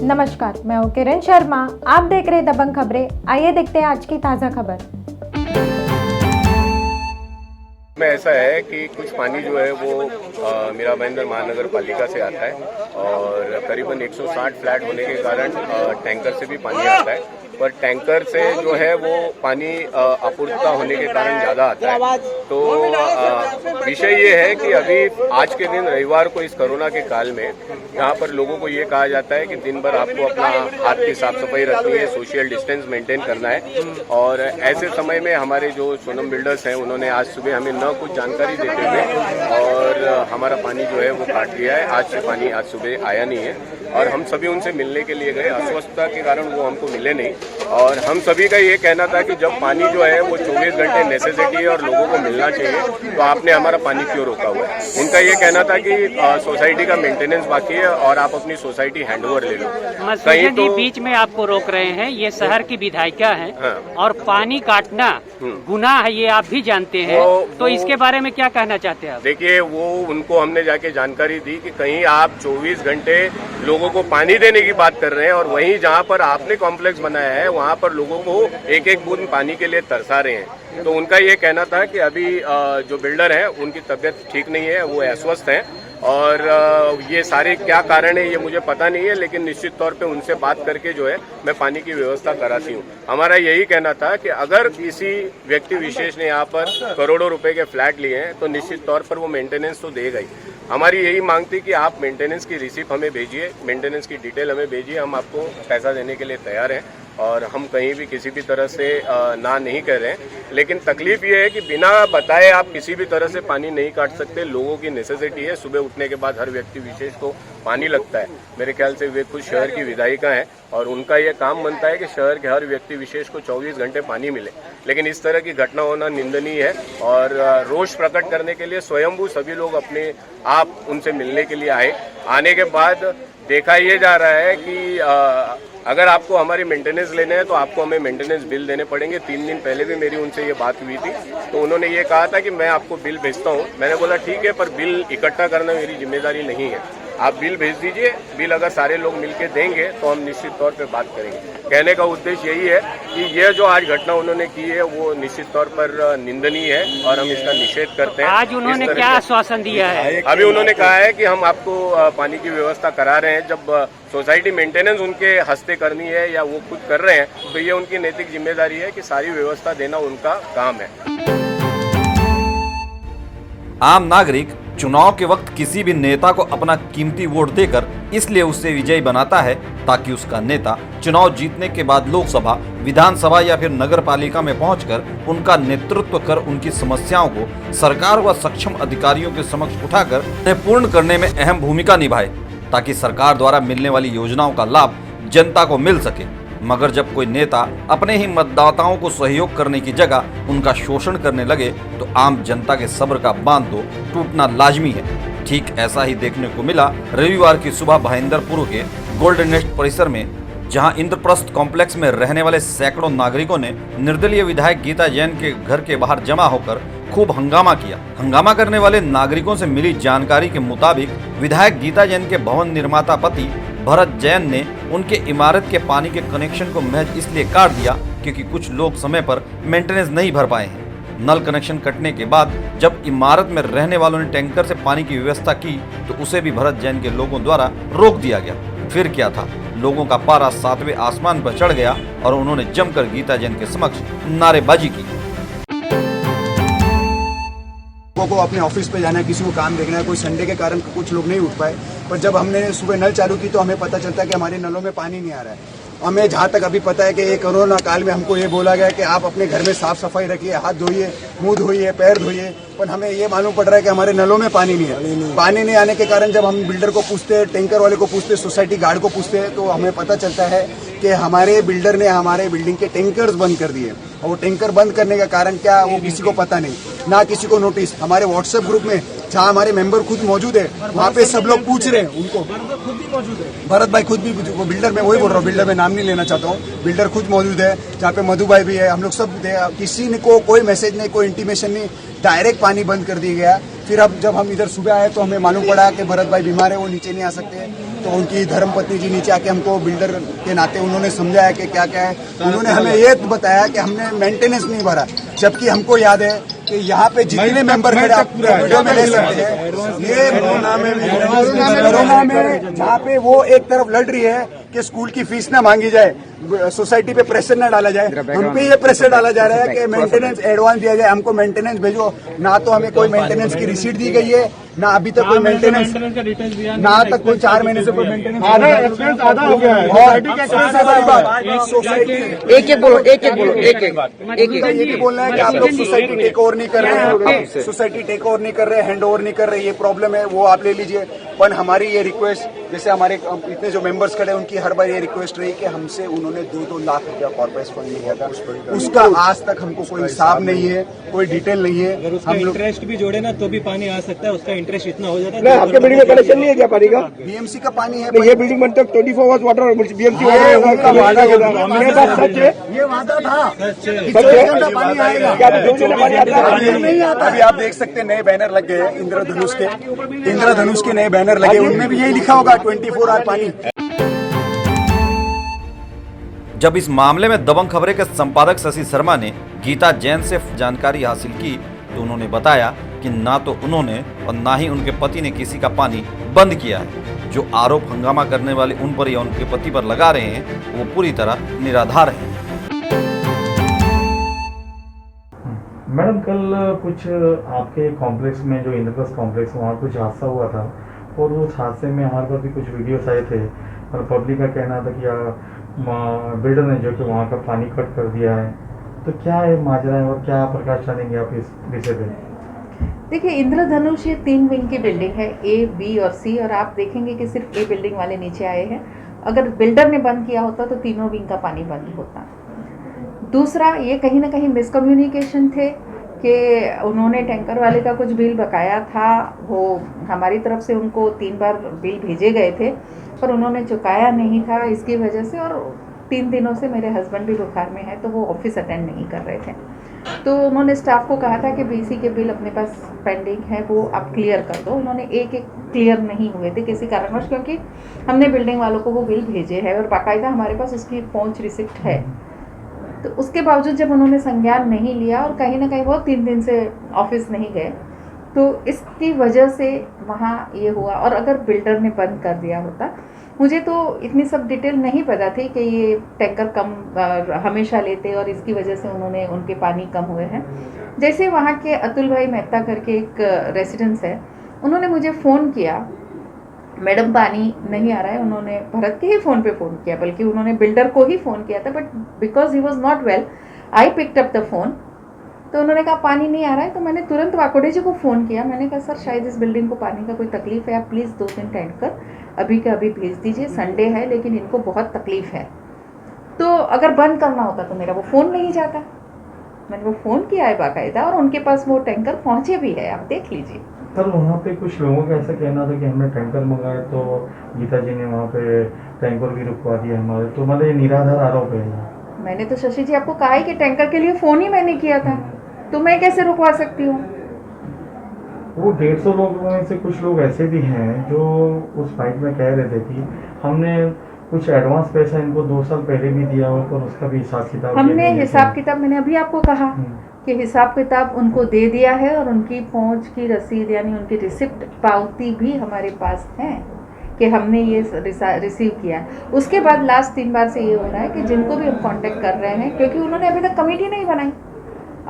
नमस्कार, मैं हूं किरण शर्मा। आप देख रहे दबंग खबरें। आइए देखते हैं आज की ताज़ा खबर। में ऐसा है कि कुछ पानी जो है वो मीरा भाईंदर महानगर पालिका से आता है और करीबन 160 फ्लैट होने के कारण टैंकर से भी पानी आता है, पर टैंकर से जो है वो पानी अपूर्णता होने के कारण ज़्यादा आता है। तो विषय ये है कि अभी आज के दिन रविवार को इस कोरोना के काल में यहाँ पर लोगों को ये कहा जाता है कि दिन भर आपको अपना हाथ की साफ सफाई रखनी है, सोशल डिस्टेंस मेंटेन करना है। और ऐसे समय में हमारे जो सोनम बिल्डर्स हैं उन्होंने आज सुबह हमें न कुछ जानकारी देते हुए और हमारा पानी जो है वो काट दिया है। आज से पानी आज सुबह आया नहीं है और हम सभी उनसे मिलने के लिए गए। अस्वस्थता के कारण वो हमको मिले नहीं और हम सभी का ये कहना था कि जब पानी जो है वो 24 घंटे नेसेसिटी है और लोगों को मिलना चाहिए तो आपने हमारा पानी क्यों रोका हुआ है। उनका ये कहना था कि सोसाइटी का मेंटेनेंस बाकी है और आप अपनी सोसाइटी हैंडओवर ले लो। कहीं तो बीच में आपको रोक रहे हैं, ये शहर की विधायिका है। हाँ। और पानी काटना गुनाह है, ये आप भी जानते हैं। तो इसके बारे में क्या कहना चाहते हैं आप? देखिए, वो उनको हमने जाके जानकारी दी कि कहीं आप 24 घंटे लोगों को पानी देने की बात कर रहे हैं और वहीं जहां पर आपने कॉम्प्लेक्स बनाया है वहां पर लोगों को एक एक बूंद पानी के लिए तरसा रहे हैं। तो उनका ये कहना था कि अभी जो बिल्डर हैं उनकी तबीयत ठीक नहीं है, वो अस्वस्थ हैं और ये सारे क्या कारण है ये मुझे पता नहीं है, लेकिन निश्चित तौर पे उनसे बात करके जो है मैं पानी की व्यवस्था कराती हूँ। हमारा यही कहना था कि अगर किसी व्यक्ति विशेष ने यहाँ पर करोड़ों रुपए के फ्लैट लिए हैं तो निश्चित तौर पर वो मेंटेनेंस तो देगा ही। हमारी यही मांग थी कि आप मेंटेनेंस की रिसिप्ट हमें भेजिए, मेंटेनेंस की डिटेल हमें भेजिए, हम आपको पैसा देने के लिए तैयार हैं और हम कहीं भी किसी भी तरह से ना नहीं कह रहे हैं। लेकिन तकलीफ ये है कि बिना बताए आप किसी भी तरह से पानी नहीं काट सकते। लोगों की नेसेसिटी है, सुबह उठने के बाद हर व्यक्ति विशेष को पानी लगता है। मेरे ख्याल से वे खुद शहर की विधायिका हैं और उनका ये काम बनता है कि शहर के हर व्यक्ति विशेष को 24 घंटे पानी मिले। लेकिन इस तरह की घटना होना निंदनीय है और रोष प्रकट करने के लिए स्वयंभू सभी लोग अपने आप उनसे मिलने के लिए आए। आने के बाद देखा ये जा रहा है कि अगर आपको हमारी मेंटेनेंस लेने हैं तो आपको हमें मेंटेनेंस बिल देने पड़ेंगे। 3 दिन पहले भी मेरी उनसे ये बात हुई थी तो उन्होंने ये कहा था कि मैं आपको बिल भेजता हूँ। मैंने बोला ठीक है, पर बिल इकट्ठा करना मेरी जिम्मेदारी नहीं है, आप बिल भेज दीजिए। बिल अगर सारे लोग मिलके देंगे तो हम निश्चित तौर पे बात करेंगे। कहने का उद्देश्य यही है कि ये जो आज घटना उन्होंने की है वो निश्चित तौर पर निंदनीय है और हम इसका निषेध करते हैं। आज उन्होंने क्या आश्वासन दिया है? अभी उन्होंने कहा है कि हम आपको पानी की व्यवस्था करा रहे हैं। जब सोसाइटी मेंटेनेंस उनके हस्ते करनी है या वो खुद कर रहे हैं तो ये उनकी नैतिक जिम्मेदारी है कि सारी व्यवस्था देना उनका काम है। आम नागरिक चुनाव के वक्त किसी भी नेता को अपना कीमती वोट देकर इसलिए उससे विजयी बनाता है ताकि उसका नेता चुनाव जीतने के बाद लोकसभा, विधानसभा या फिर नगर पालिका में पहुंचकर उनका नेतृत्व कर उनकी समस्याओं को सरकार व सक्षम अधिकारियों के समक्ष उठाकर उन्हें पूर्ण करने में अहम भूमिका निभाए ताकि सरकार द्वारा मिलने वाली योजनाओं का लाभ जनता को मिल सके। मगर जब कोई नेता अपने ही मतदाताओं को सहयोग करने की जगह उनका शोषण करने लगे तो आम जनता के सब्र का बांध तो टूटना लाजमी है। ठीक ऐसा ही देखने को मिला रविवार की सुबह भाईंदरपुर के गोल्डन नेस्ट परिसर में, जहां इंद्रप्रस्थ कॉम्प्लेक्स में रहने वाले सैकड़ों नागरिकों ने निर्दलीय विधायक गीता जैन के घर के बाहर जमा होकर खूब हंगामा किया। हंगामा करने वाले नागरिकों से मिली जानकारी के मुताबिक विधायक गीता जैन के भवन निर्माता पति भरत जैन ने उनके इमारत के पानी के कनेक्शन को महज इसलिए काट दिया क्योंकि कुछ लोग समय पर मेंटेनेंस नहीं भर पाए हैं। नल कनेक्शन कटने के बाद जब इमारत में रहने वालों ने टैंकर से पानी की व्यवस्था की तो उसे भी भरत जैन के लोगों द्वारा रोक दिया गया। फिर क्या था, लोगों का पारा 7वें आसमान पर चढ़ गया और उन्होंने जमकर गीता जैन के समक्ष नारेबाजी की। को अपने ऑफिस पे जाना है, किसी को काम देखना है, कोई संडे के कारण कुछ लोग नहीं उठ पाए, पर जब हमने सुबह नल चालू की तो हमें पता चलता है कि हमारे नलों में पानी नहीं आ रहा है। हमें जहाँ तक अभी पता है कि ये कोरोना काल में हमको ये बोला गया कि आप अपने घर में साफ सफाई रखिए, हाथ धोइए, मुंह धोइए, पैर धोइए, पर हमें ये मालूम पड़ रहा है कि हमारे नलों में पानी नहीं है। पानी नहीं आने के कारण जब हम बिल्डर को पूछते हैं, टैंकर वाले को पूछते हैं, सोसाइटी गार्ड को पूछते हैं तो हमें पता चलता है कि हमारे बिल्डर ने हमारे बिल्डिंग के टैंकर्स बंद कर दिए और वो टैंकर बंद करने का कारण क्या वो किसी को पता नहीं, ना किसी को नोटिस। हमारे व्हाट्सएप ग्रुप में जहाँ हमारे मेंबर खुद मौजूद है वहाँ पे सब लोग पूछ रहे हैं उनको, खुद भी मौजूद है, भरत भाई खुद भी, वो बिल्डर में वही बोल रहा हूँ, बिल्डर में नाम नहीं लेना चाहता हूँ, बिल्डर खुद मौजूद है, जहाँ पे मधु भाई भी है, हम लोग सब, किसी ने को कोई मैसेज नहीं, कोई इंटीमेशन नहीं, डायरेक्ट पानी बंद कर दिया गया। फिर अब जब हम इधर सुबह आए तो हमें मालूम पड़ा कि भरत भाई बीमार है, वो नीचे नहीं आ सकते, तो उनकी धर्मपत्नी जी नीचे आके हमको बिल्डर के नाते उन्होंने समझाया कि क्या क्या है। उन्होंने हमें ये बताया कि हमने मेंटेनेंस नहीं भरा, जबकि हमको याद है कि यहाँ पे जितने मेंबर खड़े आप वीडियो में ले सकते हैं, ये कोरोना में जहाँ पे वो एक तरफ लड़ रही है कि स्कूल की फीस ना मांगी जाए, सोसाइटी पे प्रेशर ना डाला जाए, हम पे ये प्रेशर डाला जा रहा है कि मेंटेनेंस एडवांस दिया जाए, हमको मेंटेनेंस भेजो। ना तो हमें कोई मेंटेनेंस की रिसीट दी गई है, ना अभी तक कोई मेंटेनेंस, ना तक कोई 4 महीने से कोई मेंटेनेंस आधा हो गया है। सोसाइटी एक बोलो ये भी बोलना है कि आप लोग सोसाइटी टेक ओवर नहीं कर रहे हैं, सोसाइटी टेक ओवर नहीं कर रहे, हैंड ओवर नहीं कर रहे, ये प्रॉब्लम है, वो आप ले लीजिए। पर हमारी ये रिक्वेस्ट, जैसे हमारे इतने जो मेंबर्स खड़े हैं, उनकी हर बार ये रिक्वेस्ट रही कि हमसे उन्होंने 2-2 लाख रुपया कॉर्पोरेट फंड लिया था, उसका आज तक हमको कोई हिसाब नहीं है, कोई डिटेल नहीं है। अगर उसका इंटरेस्ट भी जोड़े ना तो भी पानी आ सकता है, उसका इंटरेस्ट इतना हो जाता है। नहीं, आपके बिल्डिंग में कनेक्शन नहीं है क्या पानी का? बीएमसी का पानी है, ये बिल्डिंग बनते 24 आवर्स वाटर बीएमसी सच है, ये वादा था, सच है पानी आएगा, क्या पानी आता है? नहीं आता। अभी आप देख सकते हैं नए बैनर लग गए हैं इंद्रधनुष के नए बैनर लगे, उनमें भी यही लिखा होगा 24 आवर पानी। जब इस मामले में दबंग खबरें के संपादक शशि शर्मा ने गीता जैन से जानकारी हासिल की तो उन्होंने बताया कि ना तो उन्होंने और ना ही उनके पति ने किसी का पानी बंद किया है। जो आरोप हंगामा करने वाले उन पर या उनके पति पर लगा रहे हैं वो पूरी तरह निराधार है। मैडम, कल कुछ आपके कॉम्प्लेक्स में जो इंद्रप्रस्थ कॉम्प्लेक्स वहाँ कुछ हादसा हुआ था और उस हादसे में हमारे पास भी कुछ वीडियोस आए थे और पब्लिक का कहना था कि बिल्डर ने जो कि वहाँ का पानी कट कर दिया है, तो क्या है माजरा है और क्या प्रकाश डालेंगे आप इस विषय पे? देखिए, इंद्रधनुष ये 3 विंग की बिल्डिंग है, A, B और C, और आप देखेंगे कि सिर्फ A बिल्डिंग वाले नीचे आए हैं। अगर बिल्डर ने बंद किया होता तो तीनों विंग का पानी बंद होता। दूसरा, ये कहीं ना कहीं मिसकम्युनिकेशन थे कि उन्होंने टैंकर वाले का कुछ बिल बकाया था, वो हमारी तरफ से उनको 3 बार बिल भेजे गए थे पर उन्होंने चुकाया नहीं था, इसकी वजह से। और 3 दिनों से मेरे हस्बैंड भी बुखार में है तो वो ऑफिस अटेंड नहीं कर रहे थे, तो उन्होंने स्टाफ को कहा था कि बीसी के बिल अपने पास पेंडिंग है, वो आप क्लियर कर दो। उन्होंने एक क्लियर नहीं हुए थे किसी कारणवश, क्योंकि हमने बिल्डिंग वालों को वो बिल भेजे हैं और बाकायदा हमारे पास उसकी पहुंच रिसिप्ट है। तो उसके बावजूद जब उन्होंने संज्ञान नहीं लिया और कहीं ना कहीं वो 3 दिन से ऑफिस नहीं गए, तो इसकी वजह से वहाँ ये हुआ। और अगर बिल्डर ने बंद कर दिया होता, मुझे तो इतनी सब डिटेल नहीं पता थी कि ये टैंकर कम हमेशा लेते और इसकी वजह से उनके पानी कम हुए हैं। जैसे वहाँ के अतुल भाई मेहता करके एक रेसिडेंस है, उन्होंने मुझे फ़ोन किया, मैडम पानी नहीं आ रहा है। उन्होंने भरत के ही फ़ोन पे फ़ोन किया, बल्कि उन्होंने बिल्डर को ही फ़ोन किया था, but because he was not well I picked up the phone. तो उन्होंने कहा पानी नहीं आ रहा है, तो मैंने तुरंत वाकोडे जी को फ़ोन किया। मैंने कहा सर शायद इस बिल्डिंग को पानी का कोई तकलीफ़ है, आप प्लीज़ 2-3 टैंकर अभी के अभी भेज दीजिए, संडे है लेकिन इनको बहुत तकलीफ़ है। तो अगर बंद करना होता तो मेरा वो फ़ोन नहीं जाता। मैंने वो फ़ोन किया है बाकायदा और उनके पास वो टैंकर पहुँचे भी है, आप देख लीजिए। सर, वहाँ पे कुछ लोगों का ऐसा कहना था कि हमने टैंकर मंगाए तो गीता जी ने वहाँ पे टैंकर भी रुकवा दिया हमारे, तो मतलब ये निराधार आरोप है। मैंने तो शशि जी आपको कहा है कि टैंकर के लिए फ़ोन ही मैंने किया था, तो मैं कैसे रुकवा सकती हूँ? वो 150 लोगों में से कुछ लोग ऐसे भी हैं जो उस फाइट में कह रहे थे कि हमने कुछ एडवांस पैसा इनको 2 साल पहले भी दिया हो, पर उसका भी हिसाब किताब हमने हिसाब किताब, मैंने अभी आपको कहा कि हिसाब किताब उनको दे दिया है और उनकी पहुंच की रसीद यानी उनकी रिसिप्ट पावती भी हमारे पास है कि हमने ये रिसीव किया। उसके बाद लास्ट 3 बार से ये हो रहा है कि जिनको भी हम कांटेक्ट कर रहे हैं, क्योंकि उन्होंने अभी तक कमेटी नहीं बनाई,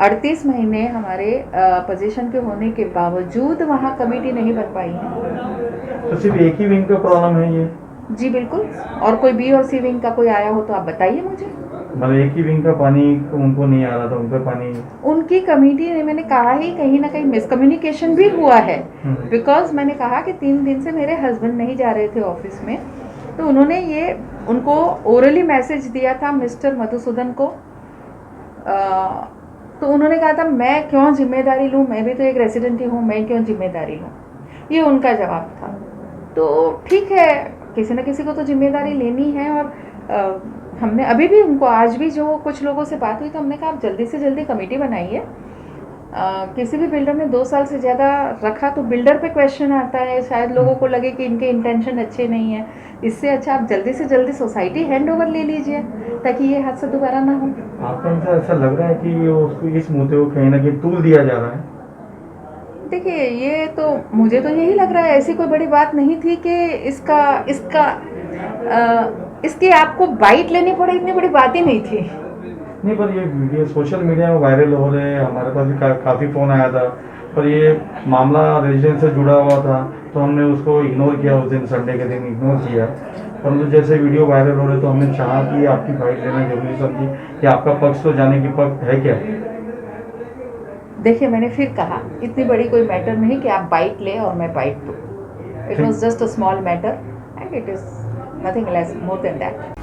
38 महीने हमारे पोजीशन के होने के बावजूद वहाँ कमेटी नहीं बन पाई है। तो सिर्फ एक ही विंग का प्रॉब्लम है ये? जी बिल्कुल, और कोई बी और सी विंग का कोई आया हो तो आप बताइए मुझे। मतलब एक ही विंग का पानी उनको नहीं आ रहा था, उनका पानी उनकी कमेटी ने, मैंने कहा ही कहीं ना कहीं मिसकम्युनिकेशन भी हुआ है, बिकॉज मैंने कहा कि 3 दिन से मेरे हस्बैंड नहीं जा रहे थे ऑफिस में, तो उन्होंने ये उनको ओरली मैसेज दिया था मिस्टर मधुसूदन को। तो उन्होंने कहा था मैं क्यों जिम्मेदारी लूँ, मैं भी तो एक रेसिडेंट ही हूँ, मैं क्यों जिम्मेदारी लूँ, ये उनका जवाब था। तो ठीक है, किसी न किसी को तो जिम्मेदारी लेनी है। और हमने अभी भी उनको, आज भी जो कुछ लोगों से बात हुई तो हमने कहा आप जल्दी से जल्दी कमेटी बनाइए किसी भी बिल्डर ने 2 साल से ज़्यादा रखा तो बिल्डर पे क्वेश्चन आता है, शायद लोगों को लगे कि इनके इंटेंशन अच्छे नहीं है। इससे अच्छा आप जल्दी से जल्दी सोसाइटी हैंड ओवर ले लीजिए ताकि ये हादसा दोबारा ना हो। आपको ऐसा लग रहा है कि ये उसको इस मुद्दे को कहीं ना कहीं तूल दिया जा रहा है? देखिए, ये तो मुझे तो यही लग रहा है, ऐसी कोई बड़ी बात नहीं थी कि इसकी आपको बाइट लेनी पड़े, इतनी बड़ी बात ही नहीं थी। नहीं, पर ये वीडियो सोशल मीडिया में वायरल हो रहे हैं, हमारे पास भी काफ़ी फ़ोन आया था, पर ये मामला रेजिडेंस से जुड़ा हुआ था तो हमने उसको इग्नोर किया, उस दिन संडे के दिन इग्नोर किया। परंतु जैसे वीडियो वायरल हो रहे तो हमने चाहा कि आपकी बाइट लेना जरूरी समझी कि आपका पक्ष तो जाने की पक्ष है क्या। देखिए, मैंने फिर कहा, इतनी बड़ी कोई मैटर नहीं कि आप बाइट ले और मैं बाइट दूँ। It was just a small matter and it is nothing less more than that.